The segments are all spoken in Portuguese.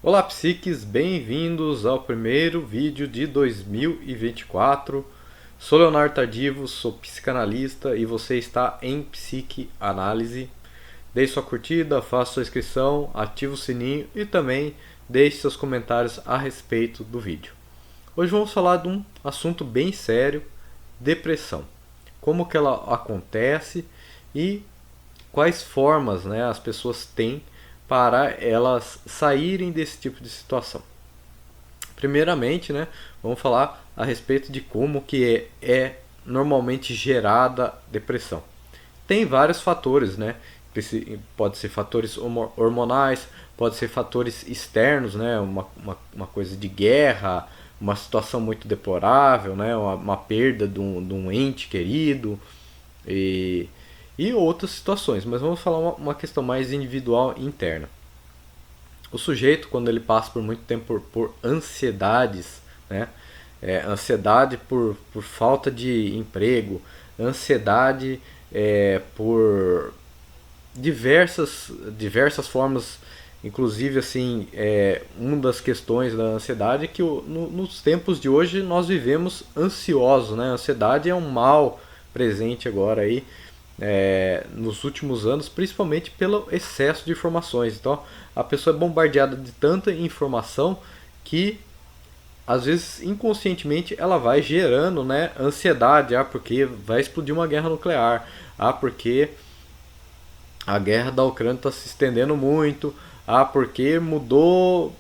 Olá, psiques, bem-vindos ao primeiro vídeo de 2024. Sou Leonardo Tardivo, sou psicanalista e você está em Psique Análise. Deixe sua curtida, faça sua inscrição, ative o sininho e também deixe seus comentários a respeito do vídeo. Hoje vamos falar de um assunto bem sério, depressão. Como que ela acontece e quais formas, as pessoas têm para elas saírem desse tipo de situação. Primeiramente, vamos falar a respeito de como que é normalmente gerada depressão. Tem vários fatores, pode ser fatores hormonais, pode ser fatores externos, uma coisa de guerra, uma situação muito deplorável, uma perda de um ente querido e outras situações, mas vamos falar uma questão mais individual e interna. O sujeito, quando ele passa por muito tempo por ansiedades, ansiedade por falta de emprego, ansiedade por diversas formas, inclusive assim, uma das questões da ansiedade é que nos tempos de hoje nós vivemos ansiosos, A ansiedade é um mal presente agora aí, nos últimos anos, principalmente pelo excesso de informações. Então a pessoa é bombardeada de tanta informação que às vezes inconscientemente ela vai gerando ansiedade, porque vai explodir uma guerra nuclear, porque a guerra da Ucrânia está se estendendo muito, porque mudou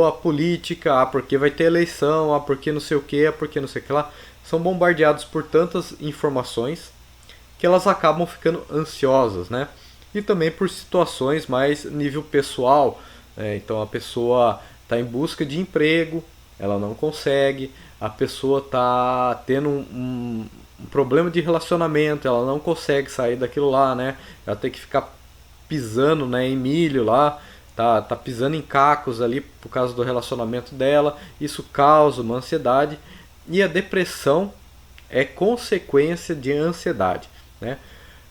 a política, porque vai ter eleição, porque não sei o que, porque não sei o que lá. São bombardeados por tantas informações que elas acabam ficando ansiosas, E também por situações mais nível pessoal, Então a pessoa está em busca de emprego, ela não consegue, a pessoa está tendo um problema de relacionamento, ela não consegue sair daquilo lá, Ela tem que ficar pisando, em milho lá, tá pisando em cacos ali por causa do relacionamento dela, isso causa uma ansiedade e a depressão é consequência de ansiedade.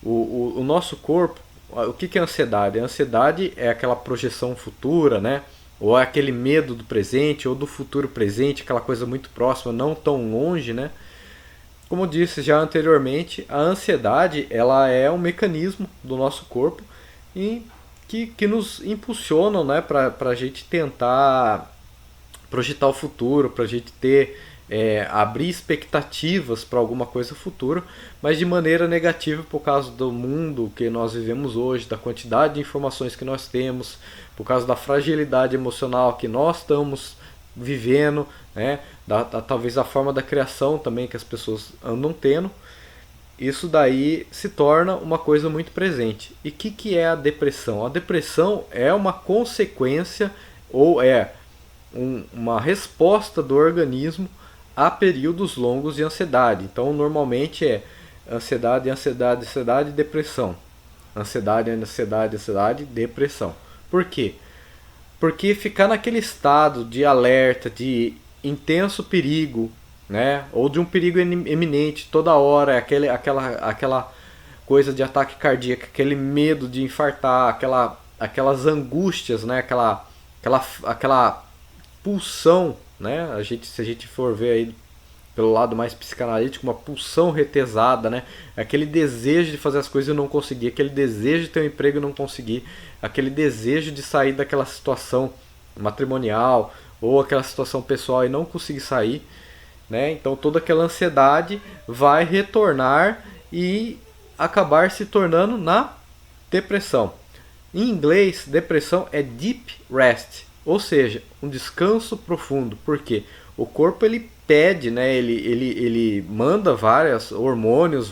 O nosso corpo, o que é ansiedade? A ansiedade é aquela projeção futura, ou é aquele medo do presente ou do futuro presente, aquela coisa muito próxima, não tão longe, Como disse já anteriormente, a ansiedade ela é um mecanismo do nosso corpo e que nos impulsionam, para a gente tentar projetar o futuro, para a gente ter abrir expectativas para alguma coisa futura, mas de maneira negativa por causa do mundo que nós vivemos hoje, da quantidade de informações que nós temos, por causa da fragilidade emocional que nós estamos vivendo, talvez a forma da criação também que as pessoas andam tendo. Isso daí se torna uma coisa muito presente. E o que é a depressão? A depressão é uma consequência ou uma resposta do organismo a períodos longos de ansiedade. Então, normalmente é ansiedade, ansiedade, ansiedade, depressão. Ansiedade, ansiedade, ansiedade, depressão. Por quê? Porque ficar naquele estado de alerta, de intenso perigo, ou de um perigo iminente toda hora, aquela coisa de ataque cardíaco, aquele medo de infartar, aquelas angústias, aquela pulsão, se a gente for ver aí pelo lado mais psicanalítico, uma pulsão retesada, aquele desejo de fazer as coisas e não conseguir, aquele desejo de ter um emprego e não conseguir, aquele desejo de sair daquela situação matrimonial ou aquela situação pessoal e não conseguir sair, Então toda aquela ansiedade vai retornar e acabar se tornando na depressão. Em inglês, depressão é deep rest, ou seja, um descanso profundo. Por quê? O corpo ele pede, ele manda vários hormônios,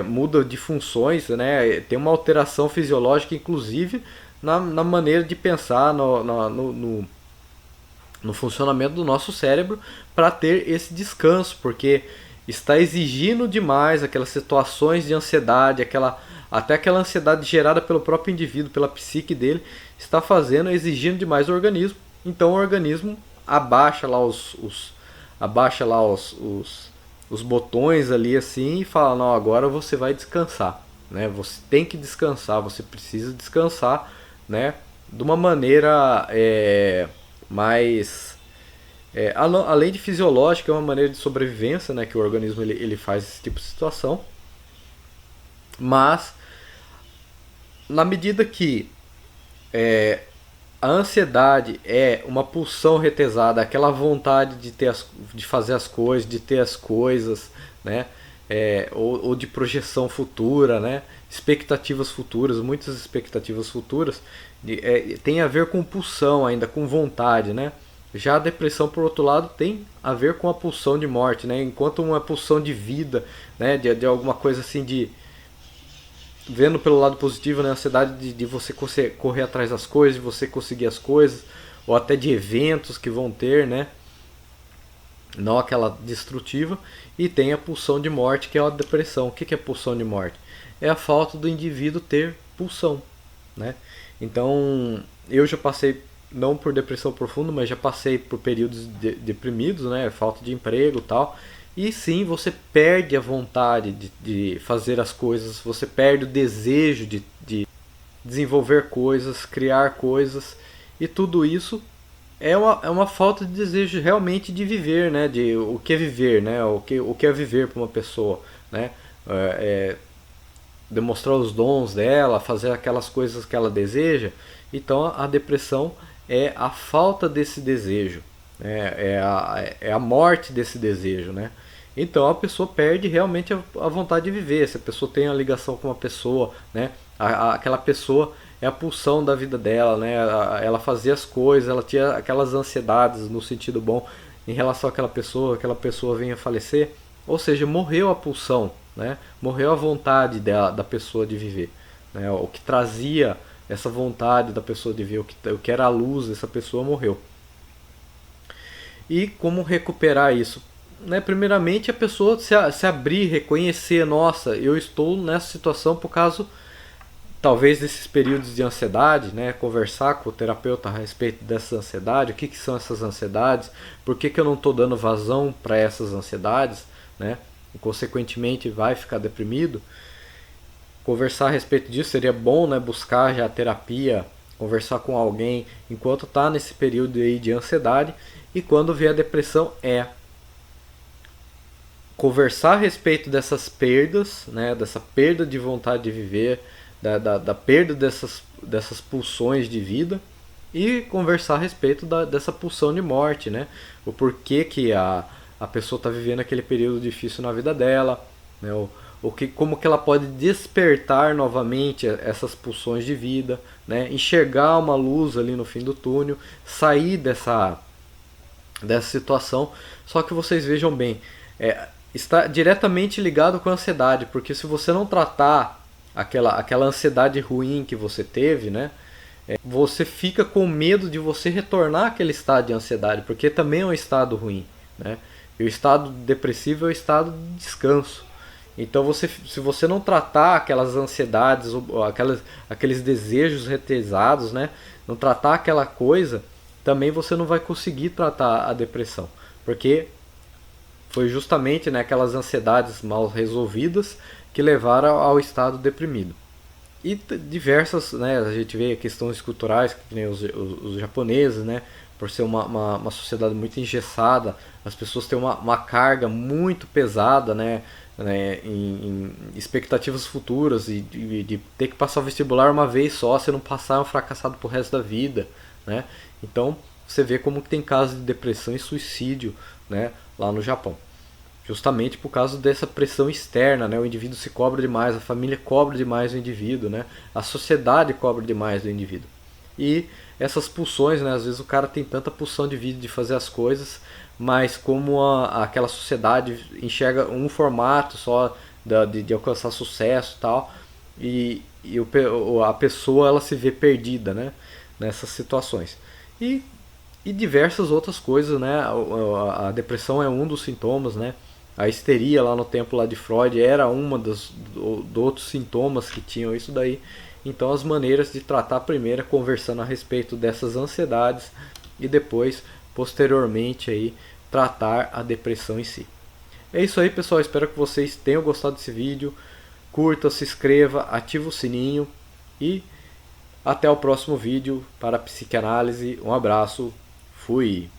muda de funções, tem uma alteração fisiológica, inclusive na maneira de pensar, no funcionamento do nosso cérebro para ter esse descanso, porque está exigindo demais aquelas situações de ansiedade, até aquela ansiedade gerada pelo próprio indivíduo, pela psique dele, está exigindo demais o organismo. Então o organismo abaixa lá os botões ali assim e fala, não, agora você vai descansar, Você tem que descansar, você precisa descansar, de uma maneira mais além de fisiológica, é uma maneira de sobrevivência, né, que o organismo ele faz esse tipo de situação. Mas na medida que a ansiedade é uma pulsão retesada, aquela vontade de fazer as coisas, de ter as coisas, né? Ou de projeção futura, né? Expectativas futuras, muitas expectativas futuras, tem a ver com pulsão ainda, com vontade, né? Já a depressão, por outro lado, tem a ver com a pulsão de morte, né? Enquanto uma pulsão de vida, né? De alguma coisa assim de vendo pelo lado positivo, né, a ansiedade de você correr atrás das coisas, de você conseguir as coisas, ou até de eventos que vão ter, né, não aquela destrutiva. E tem a pulsão de morte, que é a depressão. O que é pulsão de morte? É a falta do indivíduo ter pulsão, né? Então, eu já passei, não por depressão profunda, mas já passei por períodos deprimidos, né, falta de emprego e tal. E sim, você perde a vontade de fazer as coisas, você perde o desejo de desenvolver coisas, criar coisas, e tudo isso é uma falta de desejo realmente de viver, né? De o que é viver, né? O que é viver para uma pessoa, né? Demonstrar os dons dela, fazer aquelas coisas que ela deseja. Então a depressão é a falta desse desejo, né? É a morte desse desejo, né? Então a pessoa perde realmente a vontade de viver. Se a pessoa tem uma ligação com uma pessoa, né? Aquela pessoa é a pulsão da vida dela, né? Ela fazia as coisas, ela tinha aquelas ansiedades no sentido bom em relação àquela pessoa venha a falecer, ou seja, morreu a pulsão, né? Morreu a vontade da pessoa de viver, né? O que trazia essa vontade da pessoa de viver, o que era a luz dessa pessoa morreu. E como recuperar isso? Né, primeiramente a pessoa se abrir, reconhecer, nossa, eu estou nessa situação por causa talvez desses períodos de ansiedade, né, conversar com o terapeuta a respeito dessa ansiedade, o que são essas ansiedades, por que eu não estou dando vazão para essas ansiedades, né, e consequentemente vai ficar deprimido. Conversar a respeito disso seria bom, né, buscar já a terapia, conversar com alguém enquanto está nesse período aí de ansiedade. E quando vier a depressão conversar a respeito dessas perdas, né, dessa perda de vontade de viver, da perda dessas pulsões de vida, e conversar a respeito dessa pulsão de morte, né, o porquê que a pessoa está vivendo aquele período difícil na vida dela, né, como que ela pode despertar novamente essas pulsões de vida, né, enxergar uma luz ali no fim do túnel, sair dessa situação. Só que vocês vejam bem, está diretamente ligado com a ansiedade, porque se você não tratar aquela ansiedade ruim que você teve, né, você fica com medo de você retornar àquele estado de ansiedade, porque também é um estado ruim, né? E o estado depressivo é o estado de descanso. Então se você não tratar aquelas ansiedades, aqueles desejos retesados, né, não tratar aquela coisa, também você não vai conseguir tratar a depressão, porque foi justamente, né, aquelas ansiedades mal resolvidas que levaram ao estado deprimido. E diversas, né, a gente vê questões culturais, que nem os japoneses, né, por ser uma sociedade muito engessada, as pessoas têm uma carga muito pesada, né, em expectativas futuras, e de ter que passar o vestibular uma vez só, se não passar é um fracassado pro resto da vida, né. Então você vê como que tem casos de depressão e suicídio, né, lá no Japão. Justamente por causa dessa pressão externa, né? O indivíduo se cobra demais, a família cobra demais do indivíduo, né? A sociedade cobra demais do indivíduo. E essas pulsões, né? Às vezes o cara tem tanta pulsão de vida de fazer as coisas, mas como aquela sociedade enxerga um formato só de alcançar sucesso e tal, e a pessoa ela se vê perdida, né? Nessas situações. E diversas outras coisas, né? A depressão é um dos sintomas, né? A histeria lá no tempo lá de Freud era uma dos outros sintomas que tinham isso daí. Então as maneiras de tratar primeiro é conversando a respeito dessas ansiedades e depois, posteriormente, aí, tratar a depressão em si. É isso aí, pessoal. Espero que vocês tenham gostado desse vídeo. Curta, se inscreva, ative o sininho e Até o próximo vídeo para a psicanálise. Um abraço. Fui.